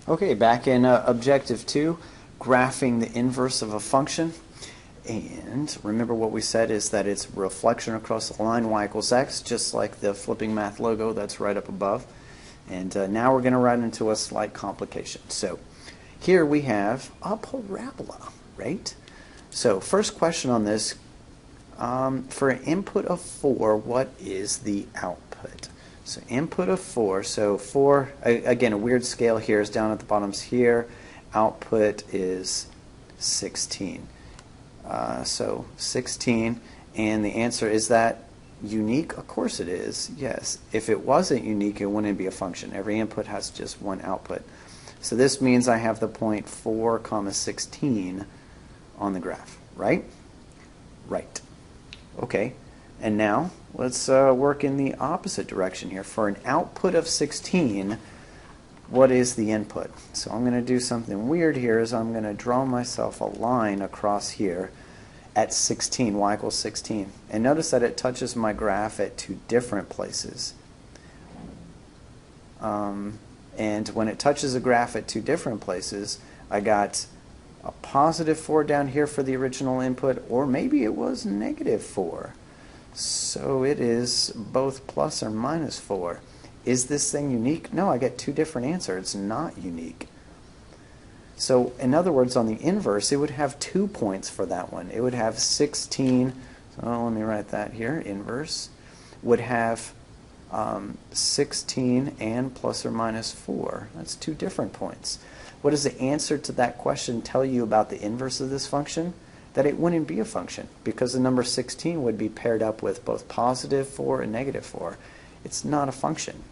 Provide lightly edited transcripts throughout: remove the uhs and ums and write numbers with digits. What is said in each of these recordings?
Okay, back in Objective 2, graphing the inverse of a function. And remember what we said is that it's reflection across the line y equals x, just like the flipping math logo that's right up above. And now we're going to run into a slight complication. So here we have a parabola, right? So first question on this, for an input of 4, what is the output? So input of 4, so 4, again, a weird scale here is down at the bottoms here. Output is 16. So 16, and the answer, is that unique? Of course it is, yes. If it wasn't unique, it wouldn't be a function. Every input has just one output. So this means I have the point 4, 16 on the graph, right? Right. Okay, and now let's work in the opposite direction here. For an output of 16, what is the input? So I'm going to do something weird here, is I'm going to draw myself a line across here at 16, y equals 16. And notice that it touches my graph at 2 different places. And when it touches a graph at 2 different places, I got a positive 4 down here for the original input, or maybe it was negative 4. So it is both plus or minus 4. Is this thing unique? No, I get 2 different answers. It's not unique. So in other words, on the inverse, it would have 2 points for that one. It would have 16, so let me write that here, inverse, would have 16 and plus or minus 4. That's 2 different points. What does the answer to that question tell you about the inverse of this function? That it wouldn't be a function, because the number 16 would be paired up with both positive 4 and negative 4. It's not a function.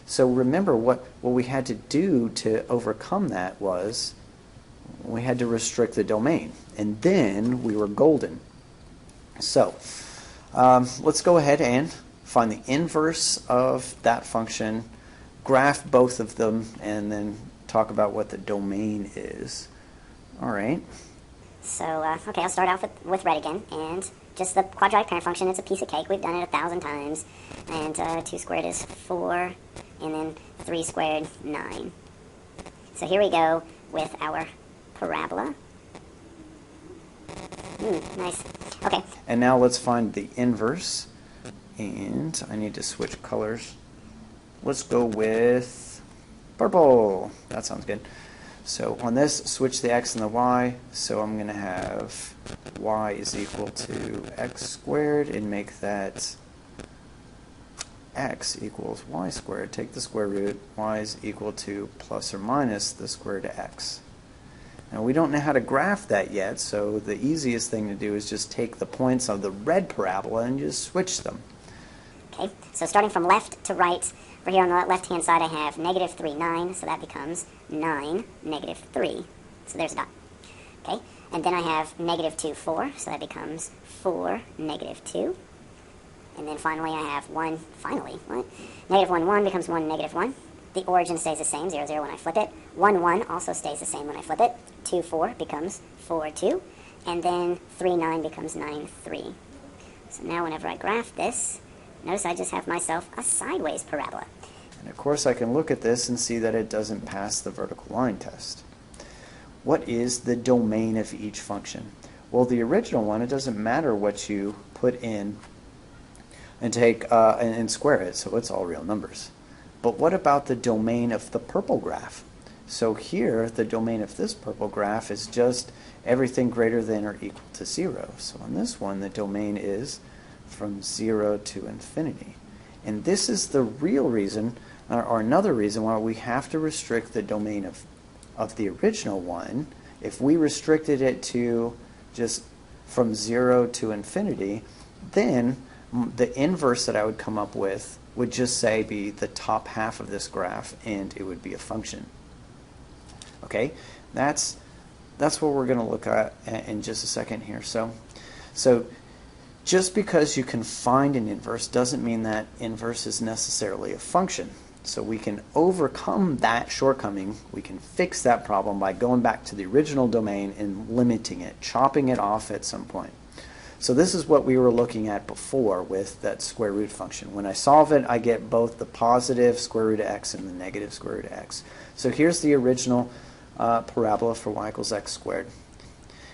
So remember, what we had to do to overcome that was we had to restrict the domain, and then we were golden. So let's go ahead and find the inverse of that function, graph both of them, and then talk about what the domain is. All right. So, okay, I'll start off with red again, and just the quadratic parent function is a piece of cake. We've done it 1,000 times, and 2 squared is 4, and then 3 squared, 9. So here we go with our parabola. Nice. Okay. And now let's find the inverse, and I need to switch colors. Let's go with purple. That sounds good. So on this, switch the x and the y, so I'm going to have y is equal to x squared, and make that x equals y squared. Take the square root, y is equal to plus or minus the square root of x. Now we don't know how to graph that yet, so the easiest thing to do is just take the points of the red parabola and just switch them. Okay, so starting from left to right, over here on the left-hand side I have negative 3, 9, so that becomes 9, negative 3. So there's a dot. Okay, and then I have negative 2, 4, so that becomes 4, negative 2. And then finally I have 1, Negative 1, 1 becomes 1, negative 1. The origin stays the same, 0, 0 when I flip it. 1, 1 also stays the same when I flip it. 2, 4 becomes 4, 2. And then 3, 9 becomes 9, 3. So now whenever I graph this, notice I just have myself a sideways parabola. And of course I can look at this and see that it doesn't pass the vertical line test. What is the domain of each function? Well, the original one, it doesn't matter what you put in and take and square it, so it's all real numbers. But what about the domain of the purple graph? So here, the domain of this purple graph is just everything greater than or equal to 0. So on this one, the domain is from 0 to infinity. And this is the real reason, or another reason, why we have to restrict the domain of the original one. If we restricted it to just from 0 to infinity, then the inverse that I would come up with would just say be the top half of this graph, and it would be a function. Okay, that's what we're going to look at in just a second here. So just because you can find an inverse doesn't mean that inverse is necessarily a function. So we can overcome that shortcoming. We can fix that problem by going back to the original domain and limiting it, chopping it off at some point. So this is what we were looking at before with that square root function. When I solve it, I get both the positive square root of x and the negative square root of x. So here's the original parabola for y equals x squared.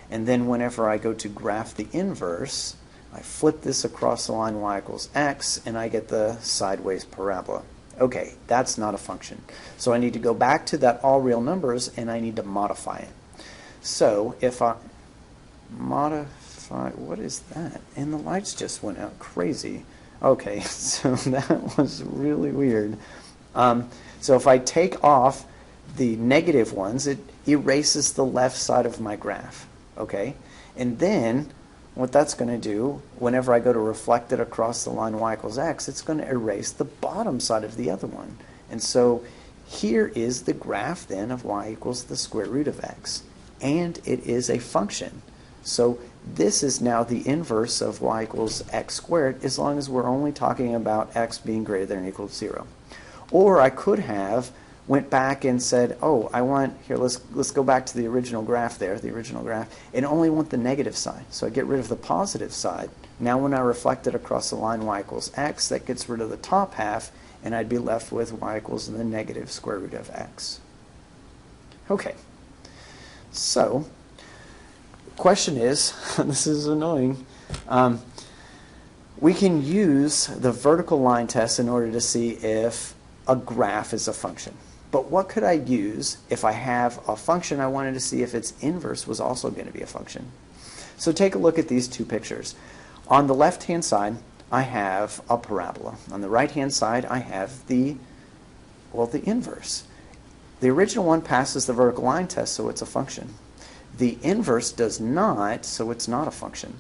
And then whenever I go to graph the inverse, I flip this across the line y equals x, and I get the sideways parabola. Okay, that's not a function. So I need to go back to that all real numbers, and I need to modify it. So if I modify, what is that? And the lights just went out crazy. Okay, so that was really weird. So if I take off the negative ones, it erases the left side of my graph. Okay, and then what that's going to do, whenever I go to reflect it across the line y equals x, it's going to erase the bottom side of the other one. And so here is the graph then of y equals the square root of x. And it is a function. So this is now the inverse of y equals x squared, as long as we're only talking about x being greater than or equal to 0. Or I could have went back and said, oh, I want, here, let's go back to the original graph there, and only want the negative side. So I get rid of the positive side. Now when I reflect it across the line y equals x, that gets rid of the top half, and I'd be left with y equals the negative square root of x. Okay. So, the question is, this is annoying, we can use the vertical line test in order to see if a graph is a function. But what could I use if I have a function I wanted to see if its inverse was also going to be a function? So take a look at these two pictures. On the left-hand side, I have a parabola. On the right-hand side, I have the inverse. The original one passes the vertical line test, so it's a function. The inverse does not, so it's not a function.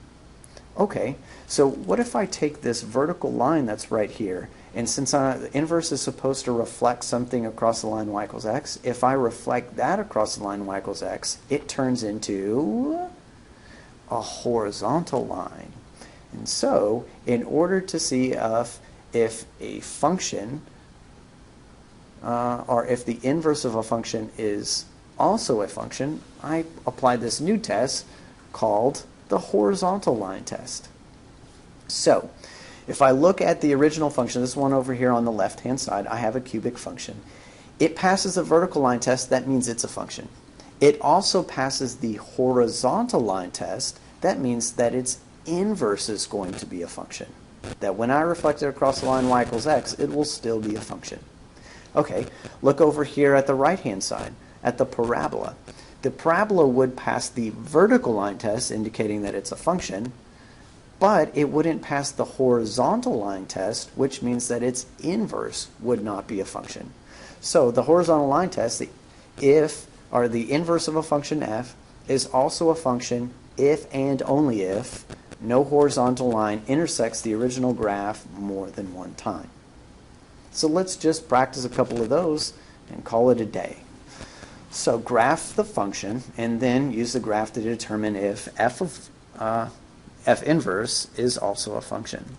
Okay, so what if I take this vertical line that's right here, and since the inverse is supposed to reflect something across the line y equals x, if I reflect that across the line y equals x, it turns into a horizontal line. And so, in order to see if a function or if the inverse of a function is also a function, I apply this new test called the horizontal line test. So, if I look at the original function, this one over here on the left-hand side, I have a cubic function. It passes the vertical line test, that means it's a function. It also passes the horizontal line test, that means that its inverse is going to be a function. That when I reflect it across the line y equals x, it will still be a function. Okay, look over here at the right-hand side, at the parabola. The parabola would pass the vertical line test, indicating that it's a function, but it wouldn't pass the horizontal line test, which means that its inverse would not be a function. So the horizontal line test, the inverse of a function f, is also a function if and only if no horizontal line intersects the original graph more than one time. So let's just practice a couple of those and call it a day. So graph the function and then use the graph to determine if f inverse is also a function.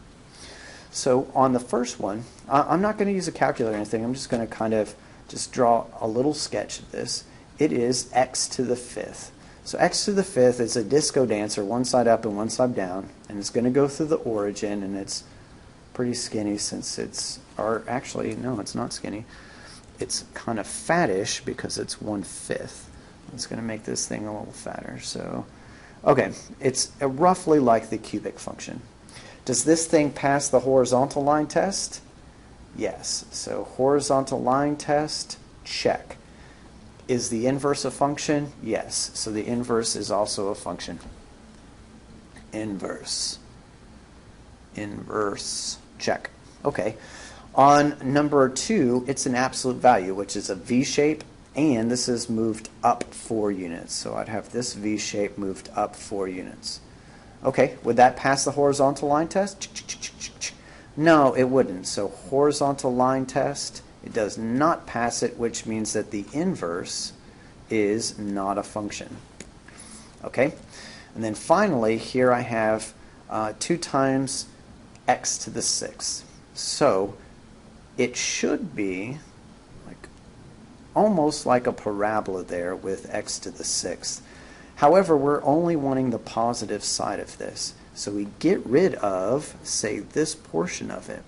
So on the first one, I'm not going to use a calculator or anything. I'm just going to kind of just draw a little sketch of this. It is x to the fifth. So x to the fifth is a disco dancer, one side up and one side down, and it's going to go through the origin, and it's pretty skinny since it's, or actually, no, it's not skinny. It's kind of fattish because it's 1/5. It's going to make this thing a little fatter. So, okay, it's roughly like the cubic function. Does this thing pass the horizontal line test? Yes. So horizontal line test, check. Is the inverse a function? Yes. So the inverse is also a function. Inverse. Inverse. Check. Okay. On number 2, it's an absolute value, which is a V shape, and this is moved up 4 units. So I'd have this V shape moved up 4 units. Okay, would that pass the horizontal line test? No, it wouldn't. So horizontal line test, it does not pass it, which means that the inverse is not a function. Okay, and then finally, here I have 2 times x to the 6th. So it should be like almost like a parabola there with x to the 6th. However, we're only wanting the positive side of this. So we get rid of, say, this portion of it.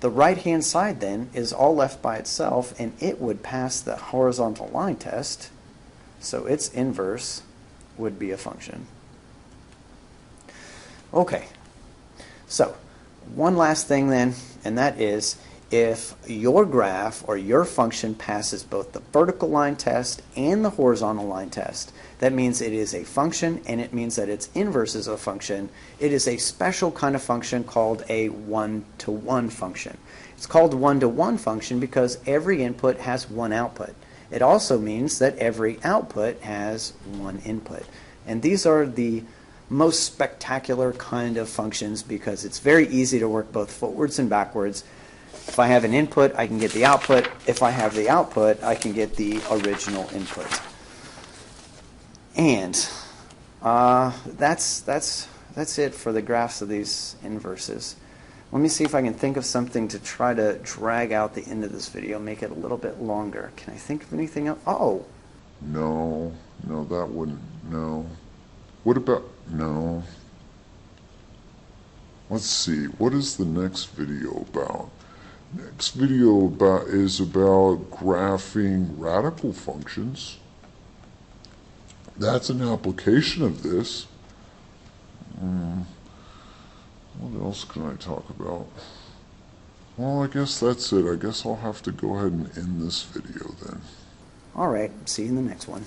The right-hand side then is all left by itself, and it would pass the horizontal line test, so its inverse would be a function. Okay, so one last thing then, and that is if your graph or your function passes both the vertical line test and the horizontal line test, that means it is a function and it means that its inverse is a function. It is a special kind of function called a one-to-one function. It's called one-to-one function because every input has one output. It also means that every output has one input. And these are the most spectacular kind of functions because it's very easy to work both forwards and backwards. If I have an input, I can get the output. If I have the output, I can get the original input. And that's it for the graphs of these inverses. Let me see if I can think of something to try to drag out the end of this video, make it a little bit longer. Can I think of anything else? Oh. No, that wouldn't, no. What about, no. Let's see, what is the next video about? Next video is about graphing radical functions. That's an application of this. What else can I talk about? Well, I guess that's it. I guess I'll have to go ahead and end this video then. All right, see you in the next one.